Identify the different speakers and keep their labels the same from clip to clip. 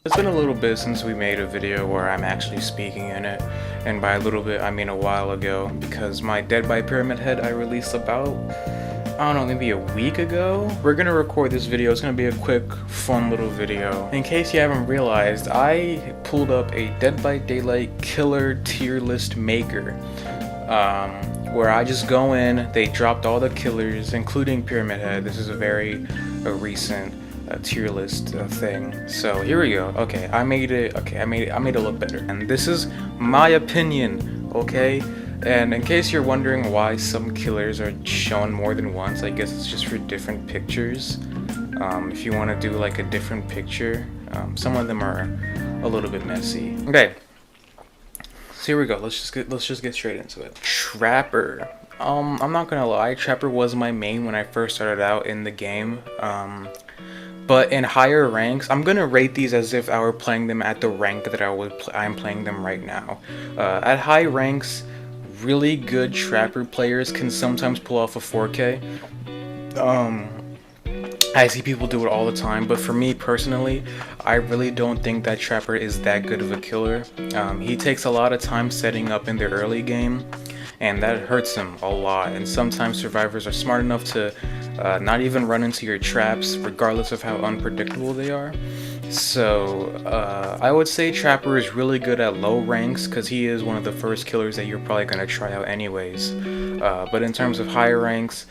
Speaker 1: It's been a little bit since we made a video where I'm actually speaking in it, and by a little bit I mean a while ago, because my Dead by Pyramid Head I released about, I don't know, maybe a week ago. We're gonna record this video. It's gonna be a quick, fun little video. In case you haven't realized, I pulled up a Dead by Daylight killer tier list maker, where I just go in, they dropped all the killers, including Pyramid Head. This is a very recent tier list thing. So here we go. Okay, I made it. Okay, I made it look better. And this is my opinion. Okay. And in case you're wondering why some killers are shown more than once, I guess it's just for different pictures. If you want to do like a different picture, some of them are a little bit messy. Okay. So here we go. Let's just get straight into it. Trapper. I'm not gonna lie. Trapper was my main when I first started out in the game. But in higher ranks, I'm gonna rate these as if I were playing them at the rank that I'm playing them right now. At high ranks, really good Trapper players can sometimes pull off a 4K. I see people do it all the time, but for me personally, I really don't think that Trapper is that good of a killer. He takes a lot of time setting up in the early game, and that hurts him a lot. And sometimes survivors are smart enough to not even run into your traps, regardless of how unpredictable they are. So I would say Trapper is really good at low ranks, because he is one of the first killers that you're probably going to try out anyways. But in terms of higher ranks,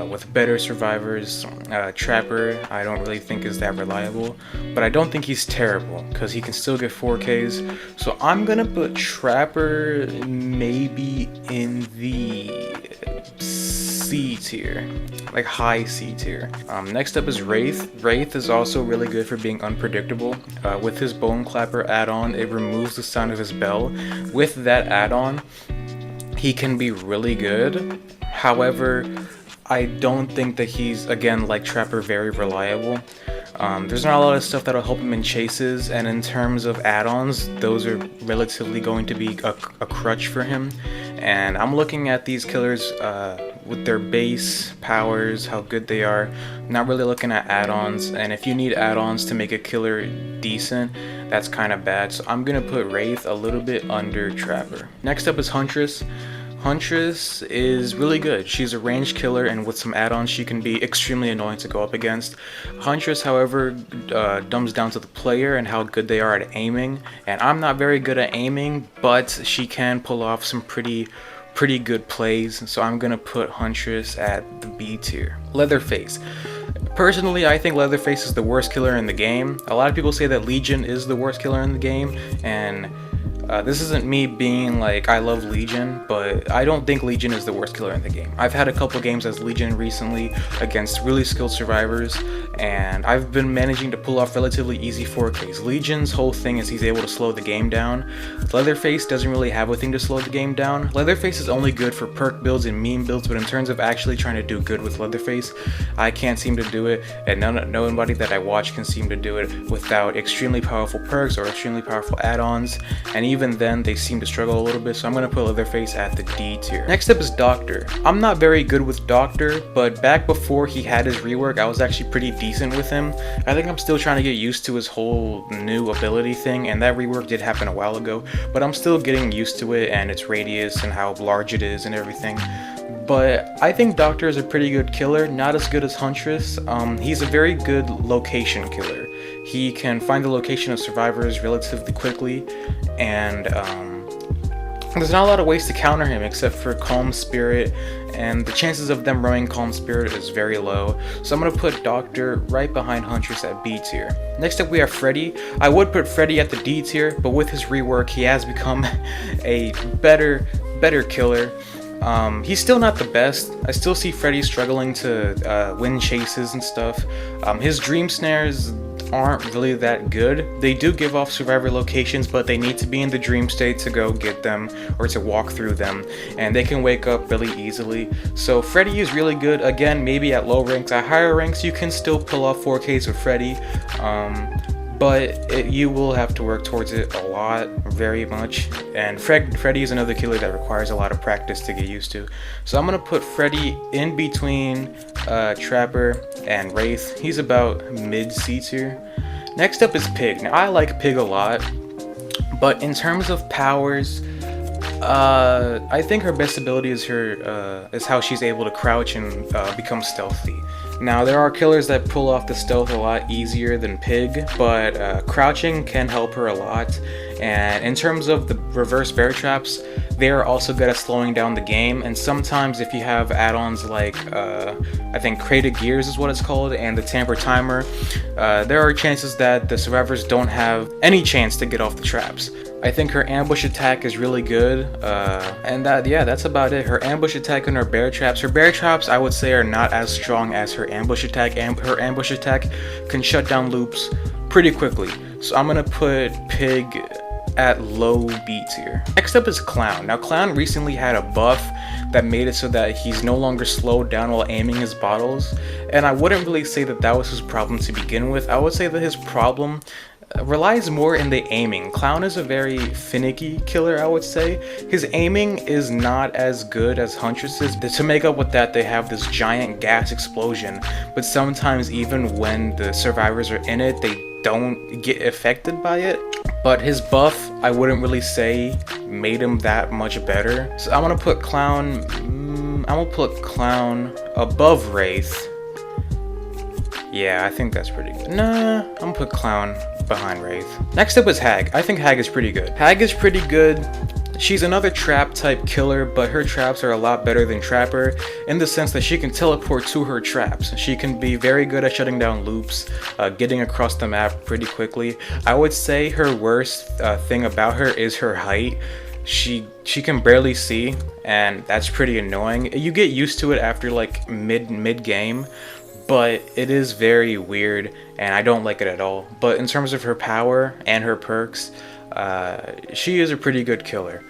Speaker 1: with better survivors, Trapper I don't really think is that reliable. But I don't think he's terrible, because he can still get 4Ks. So I'm going to put Trapper maybe in the C tier, like high C tier. Next up is Wraith. Wraith is also really good for being unpredictable. With his Bone Clapper add-on, it removes the sound of his bell. With that add-on, he can be really good. However, I don't think that he's, again, like Trapper, very reliable. There's not a lot of stuff that'll help him in chases, and in terms of add-ons, those are relatively going to be a crutch for him. And I'm looking at these killers with their base powers, how good they are, not really looking at add-ons. And if you need add-ons to make a killer decent, that's kind of bad. So I'm gonna put Wraith a little bit under Trapper. Next up is Huntress. Huntress is really good. She's a ranged killer, and with some add-ons she can be extremely annoying to go up against. Huntress, however, dumbs down to the player and how good they are at aiming, and I'm not very good at aiming, but she can pull off some pretty good plays, so I'm gonna put Huntress at the B tier. Leatherface. Personally, I think Leatherface is the worst killer in the game. A lot of people say that Legion is the worst killer in the game, and this isn't me being like I love Legion, but I don't think Legion is the worst killer in the game. I've had a couple games as Legion recently against really skilled survivors, and I've been managing to pull off relatively easy 4Ks. Legion's whole thing is he's able to slow the game down. Leatherface doesn't really have a thing to slow the game down. Leatherface is only good for perk builds and meme builds, but in terms of actually trying to do good with Leatherface, I can't seem to do it, and nobody that I watch can seem to do it without extremely powerful perks or extremely powerful add-ons, and even then they seem to struggle a little bit, so I'm gonna put Leatherface at the D tier. Next up is Doctor. I'm not very good with Doctor, but back before he had his rework, I was actually pretty decent with him. I think I'm still trying to get used to his whole new ability thing, and that rework did happen a while ago, but I'm still getting used to it and its radius and how large it is and everything. But I think Doctor is a pretty good killer, not as good as Huntress. He's a very good location killer. He can find the location of survivors relatively quickly, and there's not a lot of ways to counter him except for Calm Spirit, and the chances of them running Calm Spirit is very low. So I'm going to put Doctor right behind Huntress at B tier. Next up we have Freddy. I would put Freddy at the D tier, but with his rework he has become a better killer. He's still not the best. I still see Freddy struggling to win chases and stuff. His dream snares aren't really that good. They do give off survivor locations, but they need to be in the dream state to go get them or to walk through them, and they can wake up really easily. So Freddy is really good. Again, maybe at low ranks. At higher ranks you can still pull off 4Ks with Freddy, but you will have to work towards it a lot, very much. And Freddy is another killer that requires a lot of practice to get used to. So I'm gonna put Freddy in between Trapper and Wraith. He's about mid C tier. Next up is Pig. Now I like Pig a lot, but in terms of powers, I think her best ability is is how she's able to crouch and become stealthy. Now there are killers that pull off the stealth a lot easier than Pig, but crouching can help her a lot. And in terms of the reverse bear traps, they are also good at slowing down the game. And sometimes if you have add-ons like I think Crated Gears is what it's called, and the Tamper Timer, there are chances that the survivors don't have any chance to get off the traps. I think her ambush attack is really good, and that's about it. Her ambush attack and her bear traps. Her bear traps, I would say, are not as strong as her ambush attack, and her ambush attack can shut down loops pretty quickly. So I'm gonna put Pig at low B tier. Next up is Clown. Now Clown recently had a buff that made it so that he's no longer slowed down while aiming his bottles, and I wouldn't really say that that was his problem to begin with. I would say that his problem relies more in the aiming. Clown is a very finicky killer, I would say. His aiming is not as good as Huntress's. To make up with that, they have this giant gas explosion, but sometimes even when the survivors are in it, they don't get affected by it. But his buff, I wouldn't really say made him that much better. So I'm gonna put Clown above Wraith. Yeah, I think that's pretty good. Nah, I'm gonna put Clown behind Wraith. Next up is Hag. I think Hag is pretty good. Hag is pretty good. She's another trap type killer, but her traps are a lot better than Trapper in the sense that she can teleport to her traps. She can be very good at shutting down loops, getting across the map pretty quickly. I would say her worst thing about her is her height. She can barely see, and that's pretty annoying. You get used to it after like mid game, but it is very weird and I don't like it at all. But in terms of her power and her perks, she is a pretty good killer.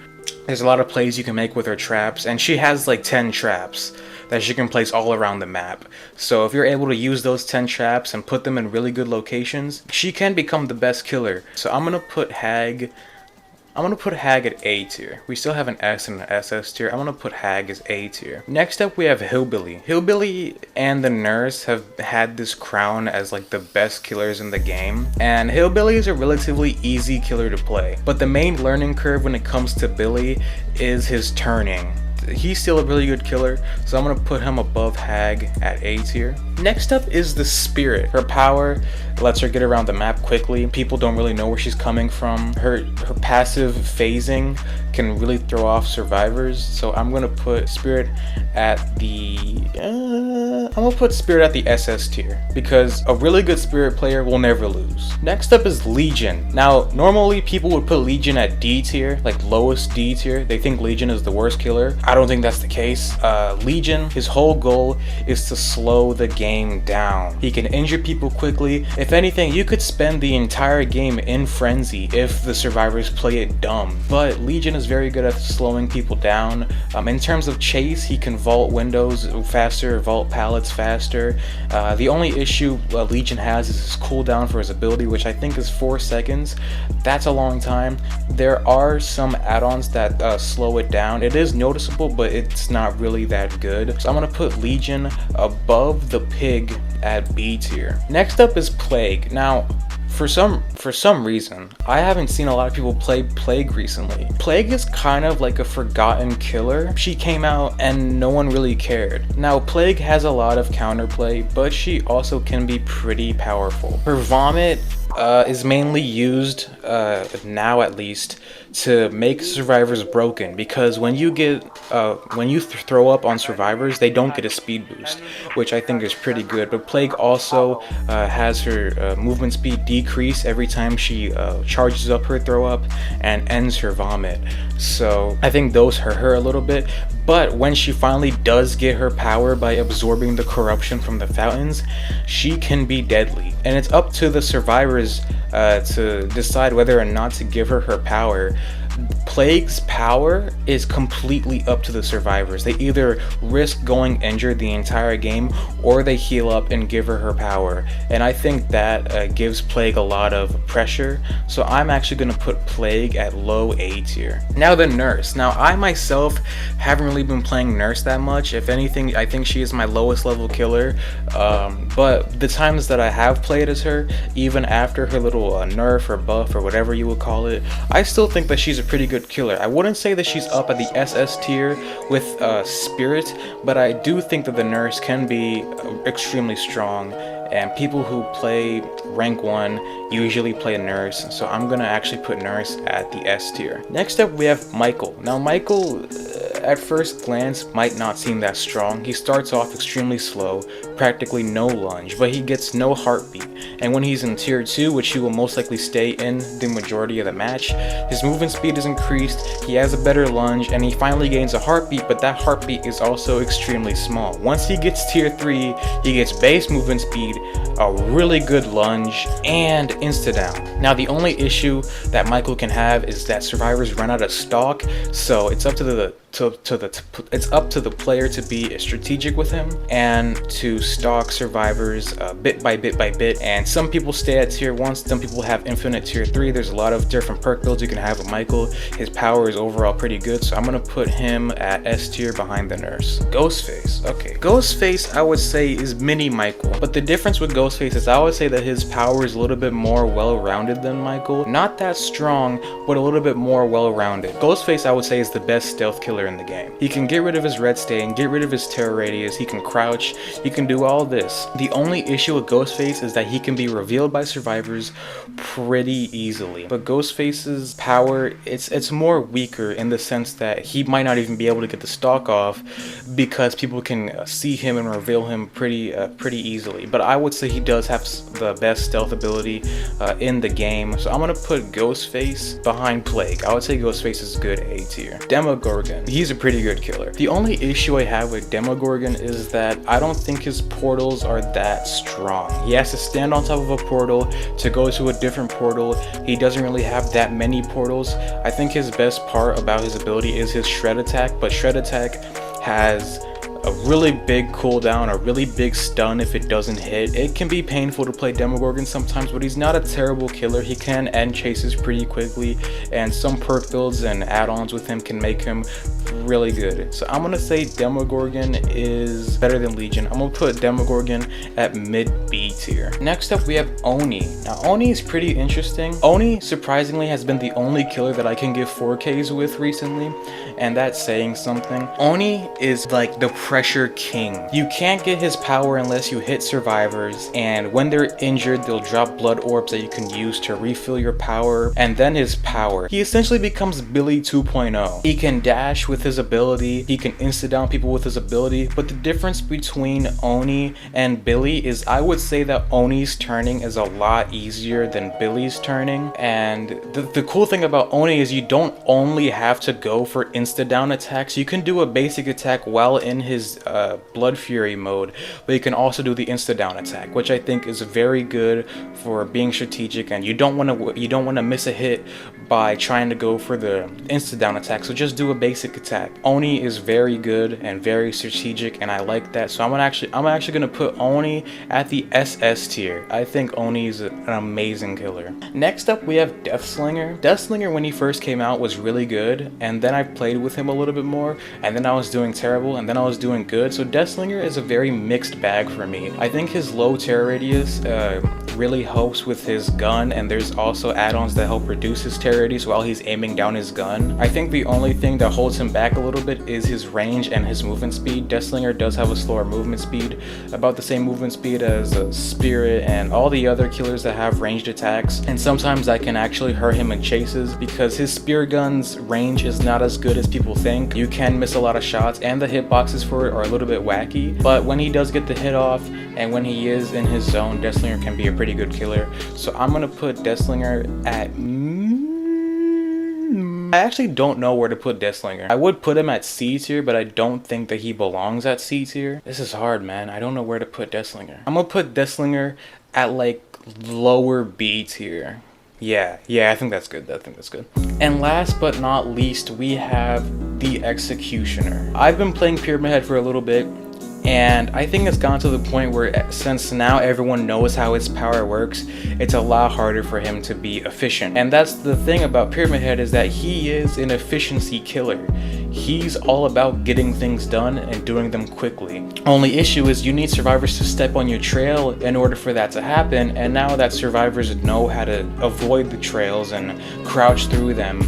Speaker 1: There's a lot of plays you can make with her traps, and she has like 10 traps that she can place all around the map. So if you're able to use those 10 traps and put them in really good locations, she can become the best killer. So I'm gonna put Hag at A tier. We still have an S and an SS tier. I'm gonna put Hag as A tier. Next up we have Hillbilly. Hillbilly and the Nurse have had this crown as like the best killers in the game. And Hillbilly is a relatively easy killer to play. But the main learning curve when it comes to Billy is his turning. He's still a really good killer, so I'm gonna put him above Hag at A tier. Next up is the Spirit. Her power lets her get around the map quickly. People don't really know where she's coming from. Her passive phasing can really throw off survivors, so I'm gonna put Spirit at the SS tier, because a really good Spirit player will never lose. Next up is Legion. Now normally people would put Legion at D tier, like lowest D tier. They think Legion is the worst killer. I don't think that's the case. Legion, his whole goal is to slow the game down. He can injure people quickly. If anything, you could spend the entire game in frenzy if the survivors play it dumb. But Legion is very good at slowing people down. In terms of chase, he can vault windows faster, vault pallets faster. The only issue Legion has is his cooldown for his ability, which I think is 4 seconds. That's a long time. There are some add-ons that slow it down. It is noticeable, but it's not really that good. So I'm gonna put Legion above the Pig at B tier. Next up is Plague. Now, for some reason, I haven't seen a lot of people play Plague recently. Plague is kind of like a forgotten killer. She came out and no one really cared. Now, Plague has a lot of counterplay, but she also can be pretty powerful. Her vomit is mainly used, now at least, to make survivors broken, because when you throw up on survivors, they don't get a speed boost, which I think is pretty good. But Plague also has her movement speed decrease every time she charges up her throw up and ends her vomit. So I think those hurt her a little bit. But when she finally does get her power by absorbing the corruption from the fountains, she can be deadly. And it's up to the survivors to decide whether or not to give her power. Plague's power is completely up to the survivors. They either risk going injured the entire game, or they heal up and give her power. And I think that gives Plague a lot of pressure. So I'm actually going to put Plague at low A tier. Now the Nurse. Now I myself haven't really been playing Nurse that much. If anything, I think she is my lowest level killer. But the times that I have played as her, even after her little nerf or buff or whatever you would call it, I still think that she's a pretty good killer. I wouldn't say that she's up at the SS tier with Spirit, but I do think that the Nurse can be extremely strong, and people who play rank 1 usually play Nurse, so I'm gonna actually put Nurse at the S tier. Next up we have Michael. Now Michael, at first glance, might not seem that strong. He starts off extremely slow, practically no lunge, but he gets no heartbeat. And when he's in tier 2, which he will most likely stay in the majority of the match, his movement speed is increased, he has a better lunge, and he finally gains a heartbeat, but that heartbeat is also extremely small. Once he gets tier 3, he gets base movement speed, a really good lunge, and insta-down. Now the only issue that Michael can have is that survivors run out of stock, so it's up to the player to be strategic with him and to stalk survivors bit by bit. And some people stay at tier 1, some people have infinite tier 3. There's a lot of different perk builds you can have with Michael. His power is overall pretty good, so I'm gonna put him at S tier behind the Nurse. Ghostface. Okay, Ghostface I would say is mini Michael, but the difference with Ghostface is I would say that his power is a little bit more well-rounded than Michael. Not that strong, but a little bit more well-rounded. Ghostface I would say is the best stealth killer in the game. He can get rid of his red stain, get rid of his terror radius, he can crouch, he can do all this. The only issue with Ghostface is that he can be revealed by survivors pretty easily. But Ghostface's power, it's more weaker in the sense that he might not even be able to get the stalk off because people can see him and reveal him pretty easily. But I would say he does have the best stealth ability in the game. So I'm gonna put Ghostface behind Plague. I would say Ghostface is good A tier. Demogorgon. He's a pretty good killer. The only issue I have with Demogorgon is that I don't think his portals are that strong. He has to stand on top of a portal to go to a different portal. He doesn't really have that many portals. I think his best part about his ability is his shred attack, but shred attack has a really big cooldown, a really big stun if it doesn't hit. It can be painful to play Demogorgon sometimes, but he's not a terrible killer. He can end chases pretty quickly, and some perk builds and add-ons with him can make him really good. So I'm gonna say Demogorgon is better than Legion. I'm gonna put Demogorgon at mid B tier. Next up we have Oni. Now Oni is pretty interesting. Oni surprisingly has been the only killer that I can give 4Ks with recently, and that's saying something. Oni is like the pressure king. You can't get his power unless you hit survivors, and when they're injured they'll drop blood orbs that you can use to refill your power. And then his power, he essentially becomes Billy 2.0. He can dash with his ability, he can insta down people with his ability, but the difference between Oni and Billy is I would say that Oni's turning is a lot easier than Billy's turning. And the cool thing about Oni is you don't only have to go for insta down attacks. You can do a basic attack while in his Blood Fury mode, but you can also do the insta down attack, which I think is very good for being strategic, and you don't want to miss a hit by trying to go for the insta down attack. So just do a basic attack. Oni is very good and very strategic, and I like that. So I'm actually gonna put Oni at the SS tier. I think Oni is an amazing killer. Next up we have Deathslinger. Deathslinger when he first came out was really good, and then I played with him a little bit more, and then I was doing terrible, and then I was doing good. So Deathslinger is a very mixed bag for me. I think his low terror radius really helps with his gun, and there's also add-ons that help reduce his terror radius while he's aiming down his gun. I think the only thing that holds him back a little bit is his range and his movement speed. Deathslinger does have a slower movement speed, about the same movement speed as Spirit and all the other killers that have ranged attacks, and sometimes I can actually hurt him in chases because his spear gun's range is not as good as people think. You can miss a lot of shots, and the hitboxes for it are a little bit wacky, but when he does get the hit off and when he is in his zone, Deathslinger can be a pretty good killer. So I'm gonna put Deathslinger at I actually don't know where to put Decilitre. I would put him at C tier, but I don't think that he belongs at C tier. This is hard, man. I don't know where to put Decilitre. I'm gonna put Decilitre at like lower B tier. Yeah, I think that's good. I think that's good. And last but not least, we have the Executioner. I've been playing Pyramid Head for a little bit, and I think it's gone to the point where since now everyone knows how his power works, it's a lot harder for him to be efficient. And that's the thing about Pyramid Head, is that he is an efficiency killer. He's all about getting things done and doing them quickly. Only issue is you need survivors to step on your trail in order for that to happen, and now that survivors know how to avoid the trails and crouch through them,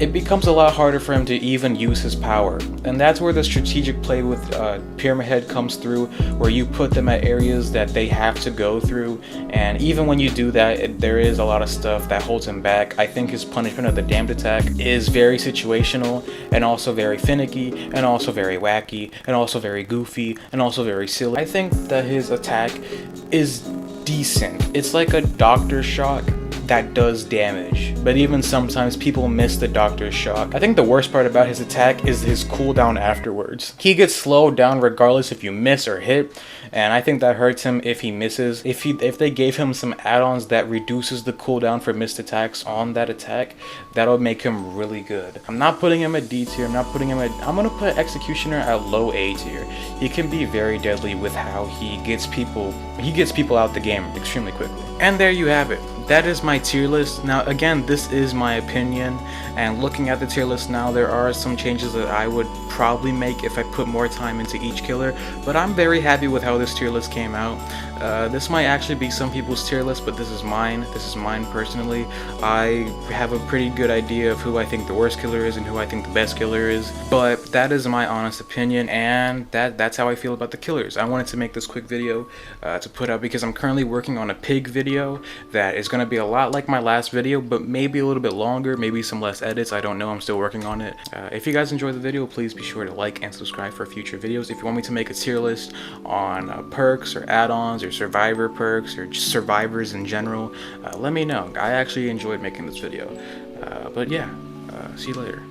Speaker 1: it becomes a lot harder for him to even use his power. And that's where the strategic play with Pyramid Head comes through, where you put them at areas that they have to go through, and even when you do that, there is a lot of stuff that holds him back. I think his punishment of the damned attack is very situational, and also very finicky, and also very wacky, and also very goofy, and also very silly. I think that his attack is decent. It's like a doctor shock that does damage, but even sometimes people miss the doctor's shock. I think the worst part about his attack is his cooldown afterwards. He gets slowed down regardless if you miss or hit, and I think that hurts him if he misses. If they gave him some add-ons that reduces the cooldown for missed attacks on that attack, that'll make him really good. I'm not putting him at D tier, I'm gonna put Executioner at low A tier. He can be very deadly with how he gets people out the game extremely quickly. And there you have it. That is my tier list. Now again, this is my opinion, and looking at the tier list now, there are some changes that I would probably make if I put more time into each killer, but I'm very happy with how this tier list came out. This might actually be some people's tier list, but this is mine personally. I have a pretty good idea of who I think the worst killer is and who I think the best killer is, but that is my honest opinion, and that's how I feel about the killers. I wanted to make this quick video to put out because I'm currently working on a pig video that is going to be a lot like my last video, but maybe a little bit longer, maybe some less edits. I don't know, I'm still working on it. If you guys enjoyed the video, please be sure to like and subscribe for future videos. If you want me to make a tier list on perks or add-ons or survivor perks or just survivors in general, let me know. I actually enjoyed making this video. But yeah, see you later.